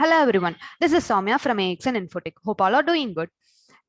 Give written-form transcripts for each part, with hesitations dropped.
Hello everyone, this is Soumya from AXN Infotech. Hope all are doing good.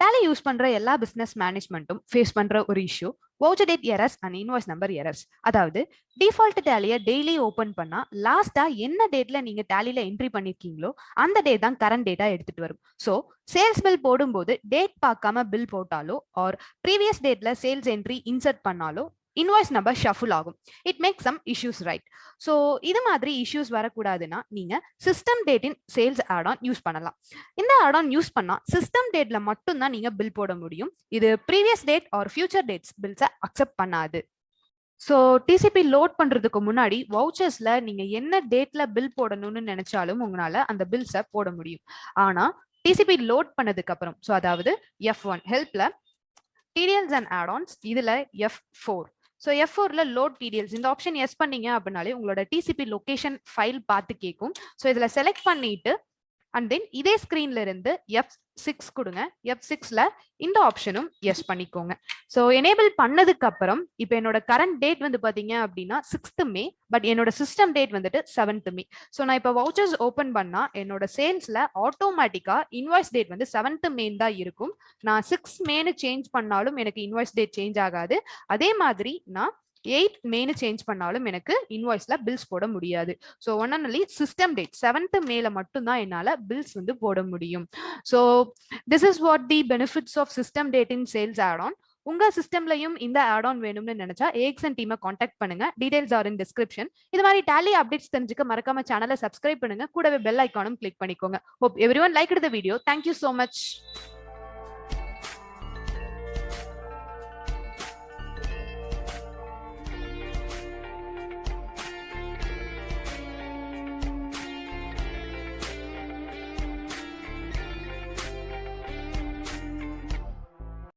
Tally use பண்ற எல்லா business மேனேஜ்மெண்ட்டும் face பண்ற ஒரு issue voucher date errors and invoice number errors. அதாவது default டேலியை daily open பண்ணா லாஸ்டா என்ன டேட்ல நீங்க டேலியில என்ட்ரி பண்ணிருக்கீங்களோ அந்த டேட் தான் கரண்ட் டேட்டா எடுத்துட்டு வரும். ஸோ சேல்ஸ் பில் போடும்போது டேட் பார்க்காம பில் போட்டாலோ ஆர் ப்ரீவியஸ் டேட்ல சேல்ஸ் என்ட்ரி இன்சர்ட் பண்ணாலோ இன்வாய்ஸ் நம்பர் ஷஃபுல் ஆகும். It make some issues right. So இது மாதிரி இஷ்யூஸ் வரக்கூடாதுன்னா நீங்க சிஸ்டம் டேட்டின் சேல்ஸ் ஆட் ஆன் யூஸ் பண்ணலாம். இந்த ஆட் ஆன் யூஸ் பண்ணா சிஸ்டம் டேட்ல மட்டும் தான் நீங்க பில் போட முடியும். இது previous date or future dates பில்ஸை அக்செப்ட் பண்ணாது. ஸோ டிசிபி லோட் பண்றதுக்கு முன்னாடி வவுச்சர்ஸ்ல நீங்க என்ன டேட்ல பில் போடணும்னு நினைச்சாலும் உங்களால அந்த பில்ஸை போட முடியும். ஆனா டிசிபி லோட் பண்ணதுக்கு அப்புறம், ஸோ அதாவது F1 ஹெல்ப்ல டிடிஎல்ஸ் அண்ட் ஆட் ஆன்ஸ், இதுல F4. ஸோ F4ல லோட் டிடிஎல்ஸ் இந்த ஆப்ஷன் எஸ் பண்ணீங்க அப்படின்னாலே உங்களோட டிசிபி லொகேஷன் ஃபைல் பார்த்து கேட்கும். ஸோ இதுல செலக்ட் பண்ணிட்டு அண்ட் தென் இதே ஸ்கிரீன்ல இருந்து F6 கொடுங்க. F6ல இந்த ஆப்ஷனும் எஸ் பண்ணிக்கோங்க. ஸோ எனேபிள் பண்ணதுக்கு அப்புறம் இப்போ என்னோட கரண்ட் டேட் வந்து பாத்தீங்க அப்படின்னா 6th May, பட் என்னோட சிஸ்டம் டேட் வந்துட்டு 7th May. ஸோ நான் இப்போ வவுச்சர்ஸ் ஓபன் பண்ணா என்னோட சேல்ஸ்ல ஆட்டோமேட்டிக்கா இன்வாய்ஸ் டேட் வந்து 7th May தான் இருக்கும். நான் 6 Mayன்னு சேஞ்ச் பண்ணாலும் எனக்கு இன்வாய்ஸ் டேட் சேஞ்ச் ஆகாது. அதே மாதிரி நான் 8th May சேஞ்ச் பண்ணாலும் எனக்கு இன்வாய்ஸ்ல பில்ஸ் போட முடியாது. So only system date 7th Mayல மட்டும்தான் என்னால பில்ஸ் வந்து போட முடியும். So this is what the benefits of system date in sales add on. உங்க சிஸ்டம்லயும் இந்த ஆட் ஆன் வேணும்னு நினைச்சா ஏஎக்ஸ்என் டீமை காண்டாக்ட் பண்ணுங்க. டீடைல்ஸ் ஆர் இன் டிஸ்கிரிப்ஷன். இது மாதிரி டேலி அப்டேட்ஸ் தெரிஞ்சுக்க மறக்காம சேனலை சப்ஸ்கிரைப் பண்ணுங்க. கூடவே பெல் ஐக்கானும் கிளிக் பண்ணிக்கோங்க. Hope everyone liked the video. Thank you so much.